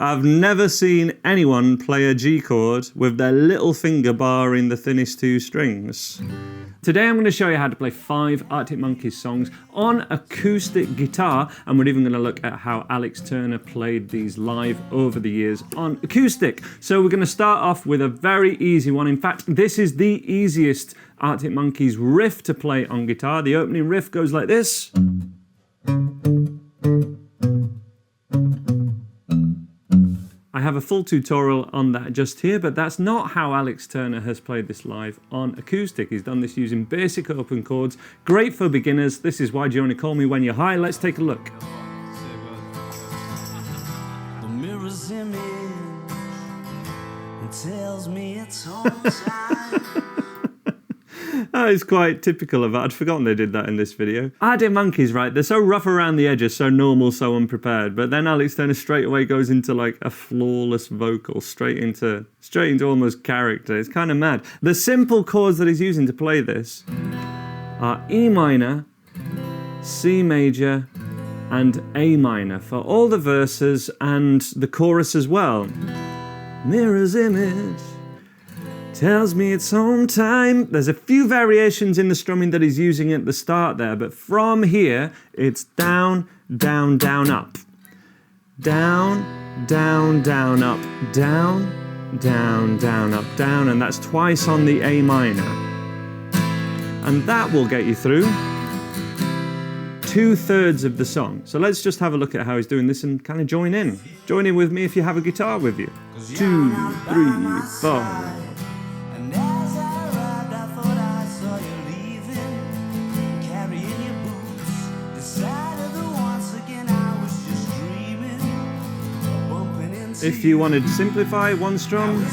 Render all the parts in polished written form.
I've never seen anyone play a G chord with their little finger barring the thinnest two strings. Today I'm going to show you how to play 5 Arctic Monkeys songs on acoustic guitar, and we're even going to look at how Alex Turner played these live over the years on acoustic. So we're going to start off with a very easy one. In fact, this is the easiest Arctic Monkeys riff to play on guitar. The opening riff goes like this. I have a full tutorial on that just here, but that's not how Alex Turner has played this live on acoustic. He's done this using basic open chords. Great for beginners. This is Why Do You Only Call Me When You're High. Let's take a look. The mirror's image tells me it's home time. That is quite typical of that. I'd forgotten they did that in this video. Arctic Monkeys, right? They're so rough around the edges, so normal, so unprepared. But then Alex Turner straight away goes into like a flawless vocal, straight into almost character. It's kind of mad. The simple chords that he's using to play this are E minor, C major, and A minor for all the verses and the chorus as well. Mirror's image tells me it's home time. There's a few variations in the strumming that he's using at the start there, but from here, it's down, down, down, up. Down, down, down, up, down, down, down, up, down, and that's twice on the A minor. And that will get you through 2/3 of the song. So let's just have a look at how he's doing this and kind of join in. Join in with me if you have a guitar with you. 2, 3, 4. If you wanted to simplify one strum,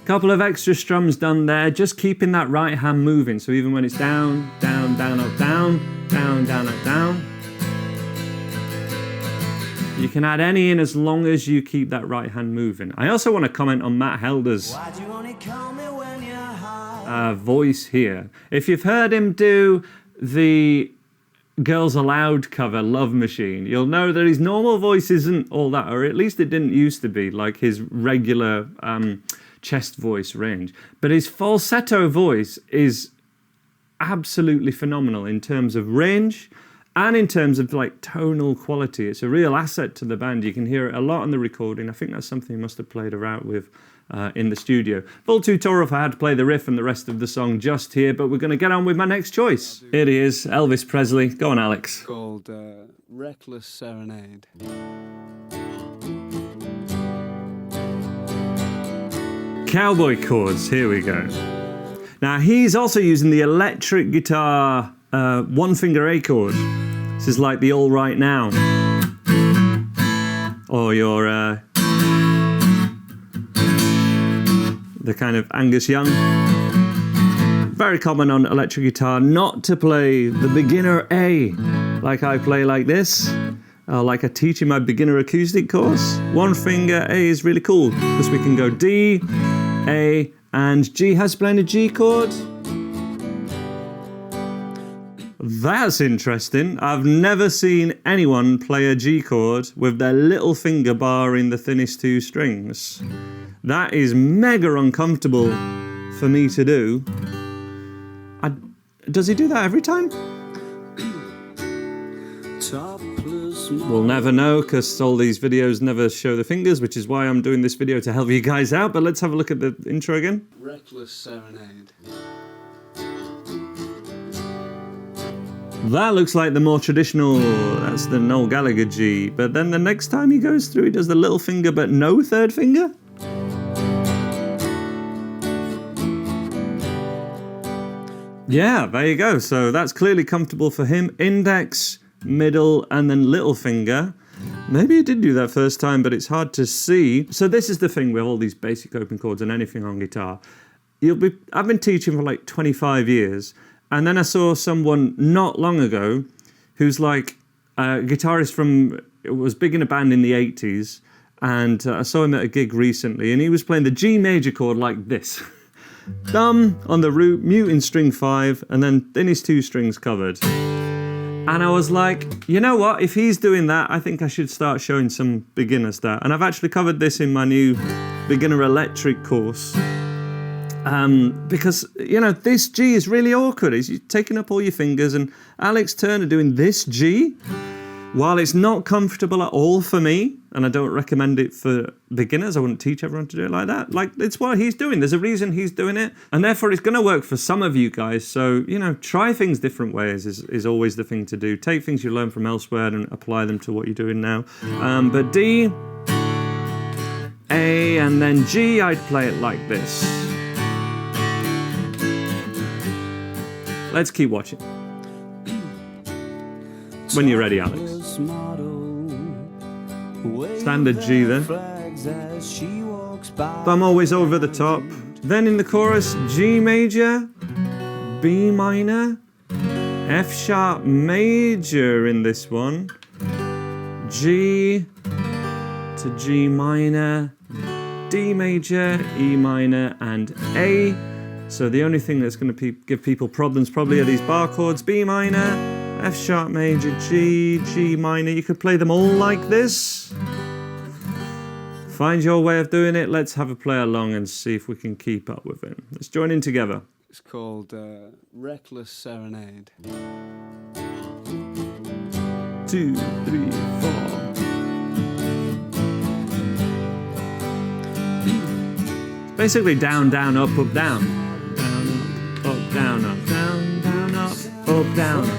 couple of extra strums done there, just keeping that right hand moving. So even when it's down, down, down, up, down, down, down, up, down. You can add any in as long as you keep that right hand moving. I also want to comment on Matt Helder's voice here. If you've heard him do the Girls Aloud cover, Love Machine, you'll know that his normal voice isn't all that, or at least it didn't used to be, like his regular chest voice range. But his falsetto voice is absolutely phenomenal in terms of range and in terms of like tonal quality. It's a real asset to the band. You can hear it a lot on the recording. I think that's something he must have played around with in the studio. Full tutorial for how to play the riff and the rest of the song just here, but we're going to get on with my next choice. Here he is, Elvis Presley. Go on, Alex. Called Reckless Serenade. Cowboy chords, here we go. Now he's also using the electric guitar one finger A chord. This is like the All Right Now. Or your the kind of Angus Young. Very common on electric guitar not to play the beginner A like I play like this. Like I teach in my beginner acoustic course. One finger A is really cool because we can go D, A, and G. Has playing a G chord. That's interesting. I've never seen anyone play a G chord with their little finger barring the thinnest two strings. That is mega uncomfortable for me to do. Does he do that every time? We'll never know because all these videos never show the fingers, which is why I'm doing this video to help you guys out. But let's have a look at the intro again. Reckless Serenade. That looks like the more traditional, that's the Noel Gallagher G. But then the next time he goes through, he does the little finger but no third finger? Yeah, there you go. So that's clearly comfortable for him. Index, middle, and then little finger. Maybe he did do that first time, but it's hard to see. So this is the thing with all these basic open chords and anything on guitar. I've been teaching for like 25 years, and then I saw someone not long ago who's like a guitarist was big in a band in the 80s, and I saw him at a gig recently, and he was playing the G major chord like this. Thumb on the root, mute in string 5, and then his 2 strings covered. And I was like, you know what? If he's doing that, I think I should start showing some beginners that. And I've actually covered this in my new beginner electric course. Because, you know, this G is really awkward. He's taking up all your fingers, and Alex Turner doing this G, while it's not comfortable at all for me, and I don't recommend it for beginners, I wouldn't teach everyone to do it like that. Like, it's what he's doing. There's a reason he's doing it, and therefore it's going to work for some of you guys. So, you know, try things different ways is always the thing to do. Take things you learn from elsewhere and apply them to what you're doing now. But D, A, and then G, I'd play it like this. Let's keep watching. When you're ready, Alex. Standard G then. Thumb always over the top. Then in the chorus, G major, B minor, F sharp major in this one, G to G minor, D major, E minor, and A. So the only thing that's going to give people problems probably are these bar chords, B minor, F sharp major, G, G minor. You could play them all like this. Find your way of doing it. Let's have a play along and see if we can keep up with it. Let's join in together. It's called Reckless Serenade. 2, 3, 4. Basically down, down, up, down. Down, up, down, down, up, down, up.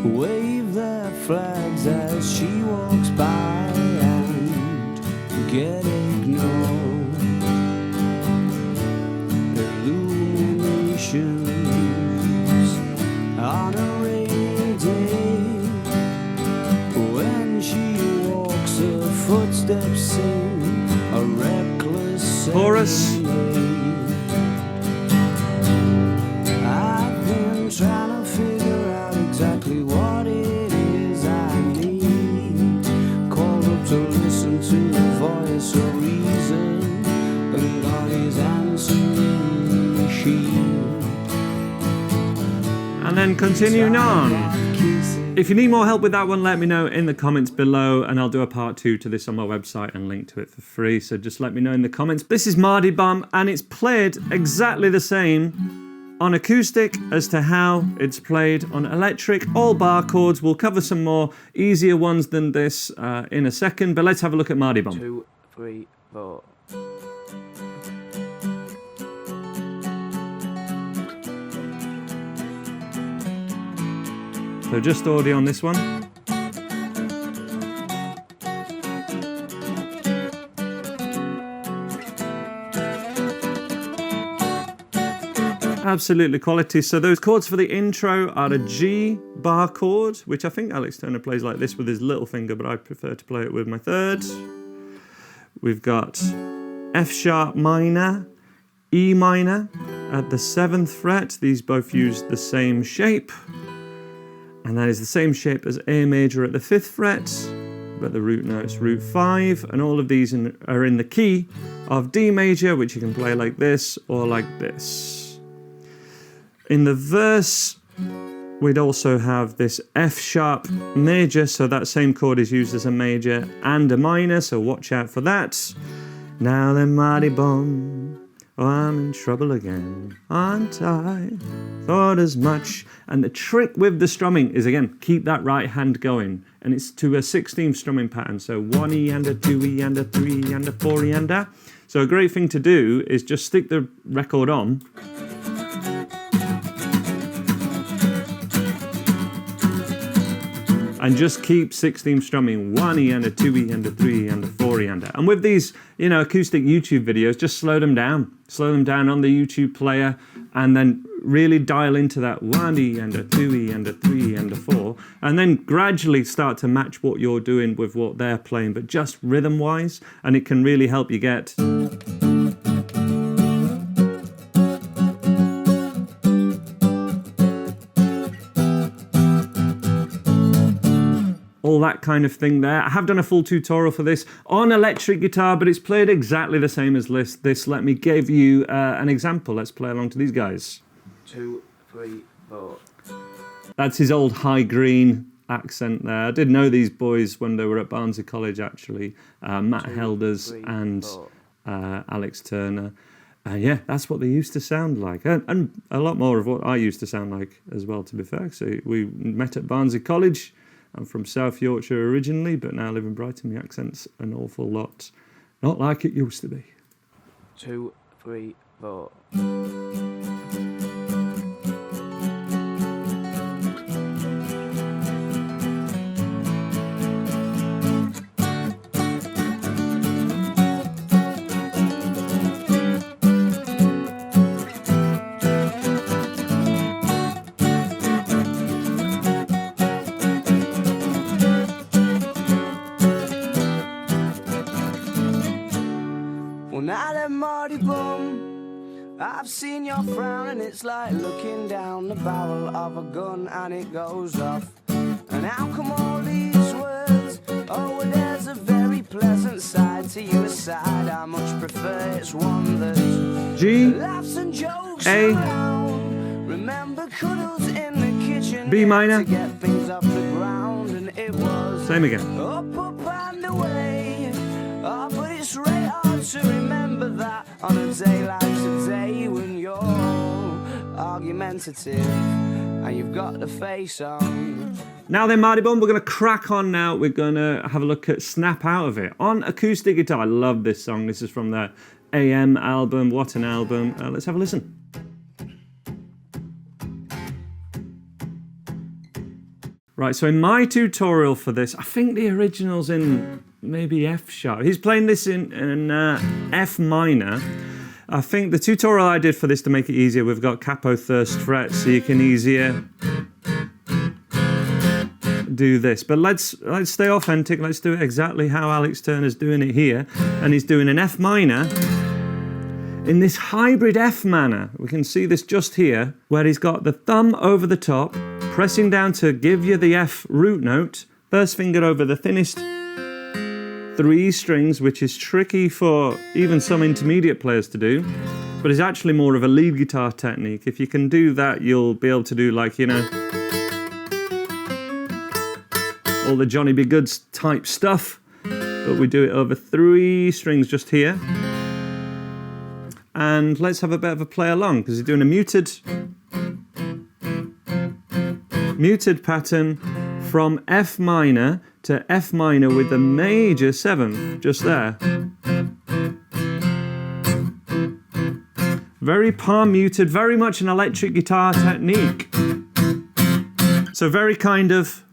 Wave their flags as she walks by and get ignored. Illuminations on a rainy day. When she walks, her footsteps sing a reckless Chorus. I've been trying to figure out exactly what it is I need. Called up to listen to the voice of reason, and God is answering the machine. And then continuing on. If you need more help with that one, let me know in the comments below, and I'll do a part 2 to this on my website and link to it for free. So just let me know in the comments. This is Mardi Bum, and it's played exactly the same on acoustic as to how it's played on electric. All bar chords. We'll cover some more easier ones than this in a second, but let's have a look at Mardi Bum. 2, 3, 4. So just audio on this one. Absolutely quality. So those chords for the intro are a G bar chord, which I think Alex Turner plays like this with his little finger, but I prefer to play it with my third. We've got F sharp minor, E minor at the 7th fret. These both use the same shape. And that is the same shape as A major at the 5th fret, but the root note's root 5, and all of these are in the key of D major, which you can play like this or like this. In the verse, we'd also have this F sharp major, so that same chord is used as a major and a minor, so watch out for that. Now then, mighty bum, oh, I'm in trouble again, aren't I? Thought as much. And the trick with the strumming is, again, keep that right hand going. And it's to a 16th strumming pattern. So 1 E and a 2 E and a 3 E and a 4 E and a. So a great thing to do is just stick the record on. And just keep 16th strumming, 1 E and a 2 E and a 3 E and a 4 E and a. And with these, you know, acoustic YouTube videos, just slow them down. Slow them down on the YouTube player, and then really dial into that 1 E and a 2 E and a 3 E and a 4, and then gradually start to match what you're doing with what they're playing, but just rhythm-wise, and it can really help you get... all that kind of thing there. I have done a full tutorial for this on electric guitar, but it's played exactly the same as this. Let me give you an example. Let's play along to these guys. 2, 3, 4. That's his old high green accent there. I did know these boys when they were at Barnsley College, actually. Matt Helders and Alex Turner. Yeah, that's what they used to sound like. And a lot more of what I used to sound like as well, to be fair. So we met at Barnsley College. I'm from South Yorkshire originally, but now live in Brighton. The accent's an awful lot not like it used to be. 2, 3, 4. Now that Marty bum, I've seen your frown and it's like looking down the barrel of a gun and it goes off. And how come all these words? Oh, well, there's a very pleasant side to you aside. I much prefer it's one that laughs and jokes around. Remember cuddles in the kitchen, B minor, to get things off the ground, and it was same again. Up and away. Oh, but it's really hard to remember that on a day like today when you're argumentative and you've got the face on. Now then, Marty Bum, we're going to crack on now. We're going to have a look at Snap Out of It on acoustic guitar. I love this song. This is from the AM album. What an album. Let's have a listen. Right, so in my tutorial for this, I think the original's in maybe F sharp. He's playing this in F minor. I think the tutorial I did for this to make it easier, we've got capo first fret, so you can easier do this. But let's stay authentic. Let's do it exactly how Alex Turner's doing it here. And he's doing an F minor in this hybrid F manner. We can see this just here, where he's got the thumb over the top, pressing down to give you the F root note, first finger over the thinnest 3 strings, which is tricky for even some intermediate players to do, but is actually more of a lead guitar technique. If you can do that, you'll be able to do, like, you know, all the Johnny B. Goods type stuff, but we do it over 3 strings just here. And let's have a bit of a play along, because he's doing a muted pattern from F minor to F minor with the major 7th just there. Very palm muted, very much an electric guitar technique. So very kind of...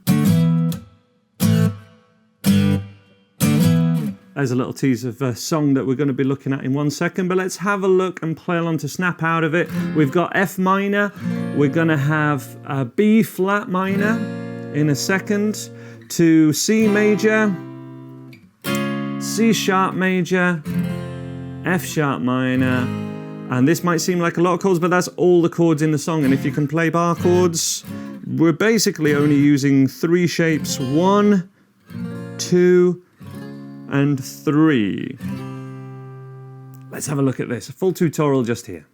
There's a little tease of a song that we're going to be looking at in 1 second, but let's have a look and play along to Snap Out of It. We've got F minor, we're going to have a B flat minor in a second, to C major, C sharp major, F sharp minor, and this might seem like a lot of chords, but that's all the chords in the song. And if you can play bar chords, we're basically only using 3 shapes, 1, 2, and 3. Let's have a look at this. A full tutorial just here.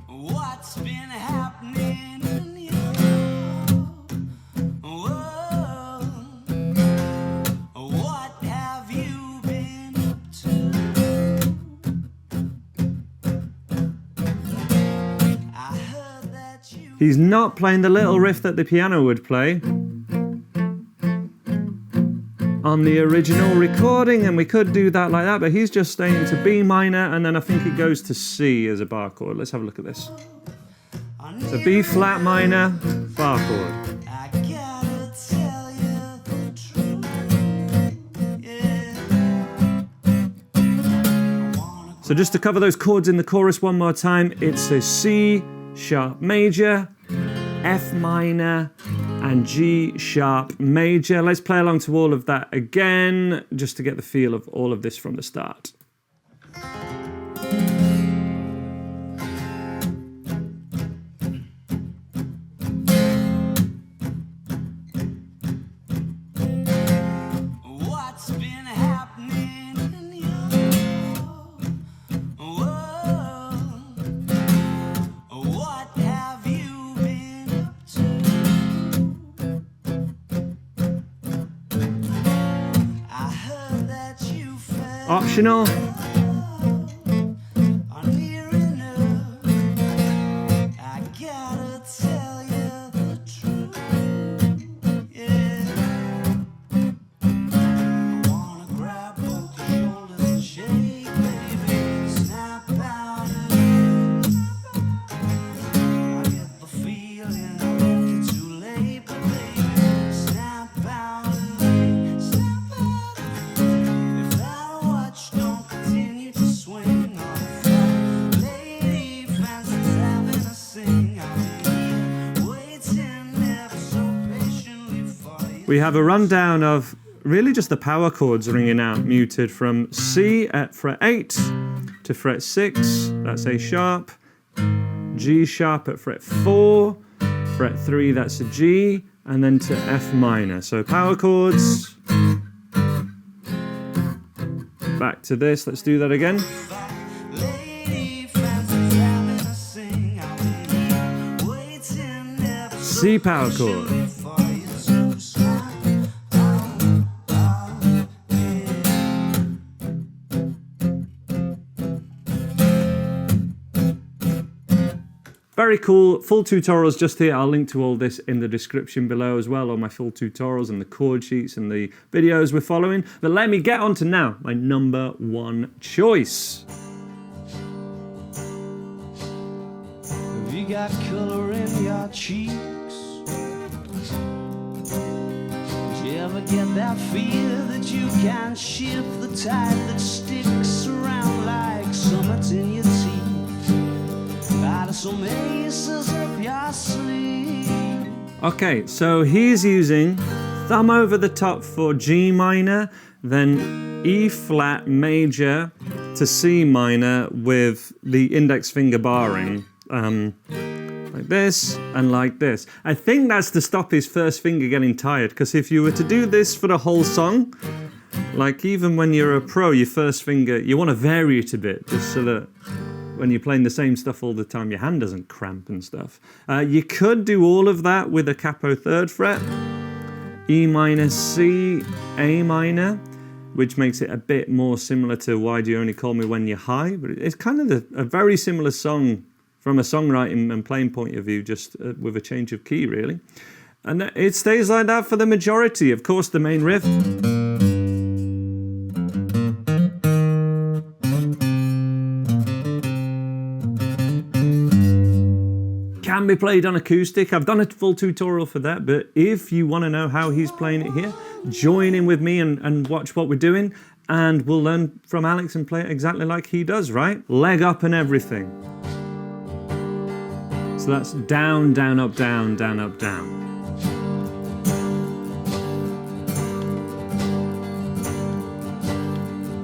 What's been happening in your world? What have you been up to? He's not playing the little riff that the piano would play on the original recording, and we could do that like that, but he's just staying to B minor, and then I think it goes to C as a bar chord. Let's have a look at this. So B flat minor, bar chord. So just to cover those chords in the chorus one more time, it's a C sharp major, F minor, and G sharp major. Let's play along to all of that again, just to get the feel of all of this from the start. Optional. We have a rundown of really just the power chords ringing out muted from C at fret 8 to fret 6, that's A sharp, G sharp at fret 4, fret 3 that's a G, and then to F minor. So power chords. Back to this, let's do that again. C power chord. Very cool, full tutorials just here. I'll link to all this in the description below as well, all my full tutorials and the chord sheets and the videos we're following. But let me get on to now my number one choice. Have you got color in your cheeks? Do you ever get that feel that you can shift the tide that sticks around like summits in your teeth? Some aces up your sleeve. Okay, so he's using thumb over the top for G minor, then E flat major to C minor with the index finger barring, like this and like this. I think that's to stop his first finger getting tired, because if you were to do this for the whole song, like even when you're a pro, your first finger, you want to vary it a bit, just so that when you're playing the same stuff all the time, your hand doesn't cramp and stuff. You could do all of that with a capo 3rd fret, E minor, C, A minor, which makes it a bit more similar to Why Do You Only Call Me When You're High, but it's kind of a very similar song from a songwriting and playing point of view, just with a change of key, really. And it stays like that for the majority. Of course, the main riff. Can be played on acoustic. I've done a full tutorial for that, but if you want to know how he's playing it here, join in with me and watch what we're doing, and we'll learn from Alex and play it exactly like he does, right? Leg up and everything. So that's down, down, up, down, down, up, down.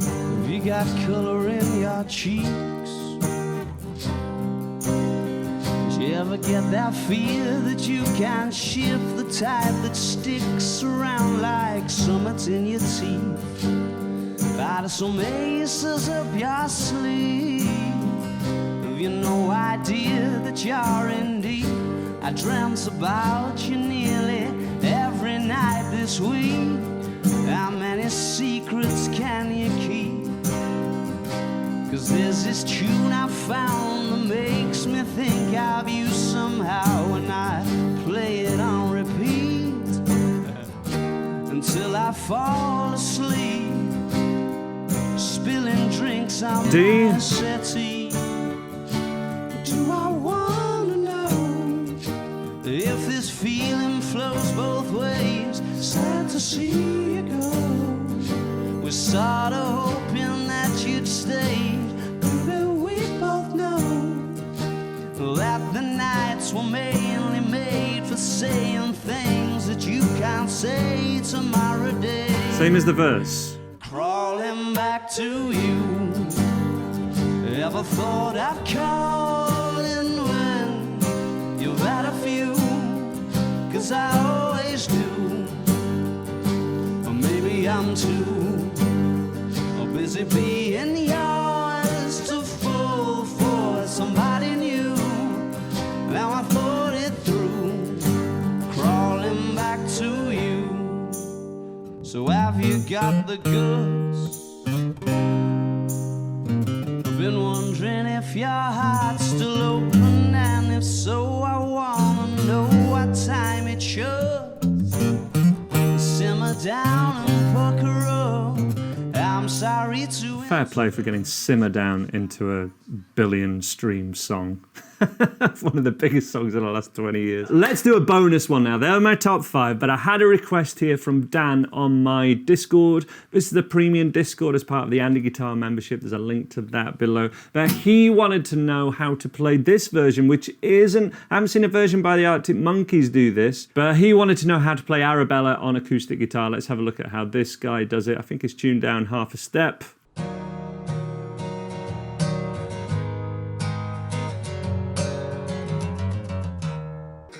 Have you got color in your cheeks? You ever get that feel that you can shift the tide that sticks around like summits in your teeth? Out of some aces up your sleeve. Have you no idea that you're in deep? I dreamt about you nearly every night this week. How many secrets can you keep? 'Cause there's this tune I found that makes me think of you somehow, and I play it on repeat until I fall asleep, spilling drinks on my settee. Do I wanna know if this feeling flows both ways? Sad to see you go. We're sort of hoping that you'd stay. That the nights were mainly made for saying things that you can't say tomorrow day. Same as the verse. Crawling back to you. Ever thought I'd call in when you've had a few? 'Cause I always do. Or maybe I'm too busy being yours to fool for somebody new. Now I thought it through, crawling back to you. So have you got the goods? I've been wondering if your heart's still open, and if so, I wanna know what time it should. Simmer down and pucker up. I'm sorry to... Fair play for getting Simmer Down into a billion stream song. One of the biggest songs in the last 20 years. Let's do a bonus one now. They're my top 5, but I had a request here from Dan on my Discord. This is the premium Discord as part of the Andy Guitar membership. There's a link to that below. But he wanted to know how to play this version, which isn't... I haven't seen a version by the Arctic Monkeys do this, but he wanted to know how to play Arabella on acoustic guitar. Let's have a look at how this guy does it. I think it's tuned down half a step.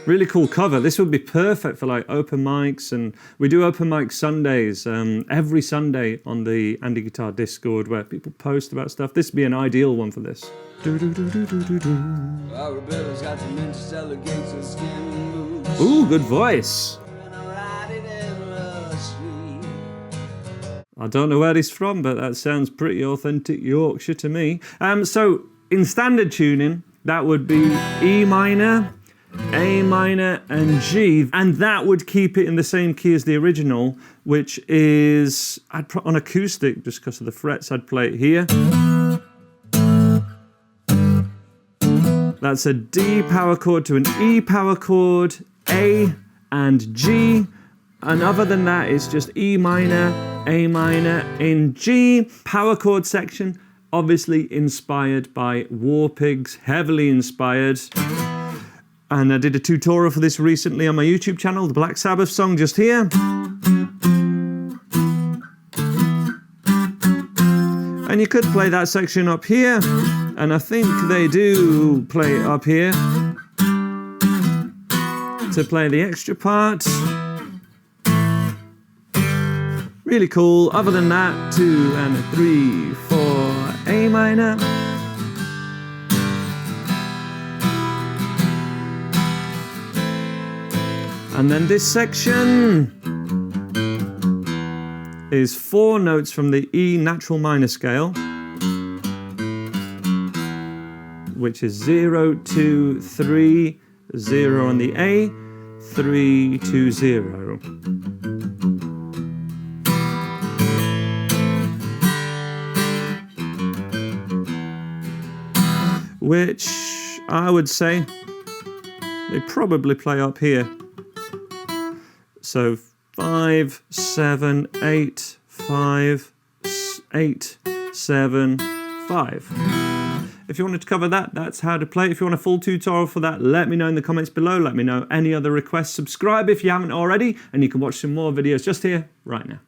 Really cool cover. This would be perfect for like open mics, and we do open mic Sundays every Sunday on the Andy Guitar Discord where people post about stuff. This would be an ideal one for this. Arabella's got tremendous elegance and skin moves. Ooh, good voice. I don't know where he's from, but that sounds pretty authentic Yorkshire to me. So in standard tuning, that would be E minor, A minor and G, and that would keep it in the same key as the original, which is, on acoustic, just because of the frets, I'd play it here. That's a D power chord to an E power chord, A and G, and other than that, it's just E minor, A minor in G. Power chord section, obviously inspired by War Pigs, heavily inspired. And I did a tutorial for this recently on my YouTube channel, the Black Sabbath song just here. And you could play that section up here, and I think they do play it up here to play the extra part. Really cool. Other than that, 2 and a 3, 4, A minor. And then this section is 4 notes from the E natural minor scale, which is 0, 2, 3, 0 on the A, 3, 2, 0. Which I would say they probably play up here. So 5, 7, 8, 5, 8, 7, 5. If you wanted to cover that, that's how to play. If you want a full tutorial for that, let me know in the comments below. Let me know any other requests. Subscribe if you haven't already, and you can watch some more videos just here, right now.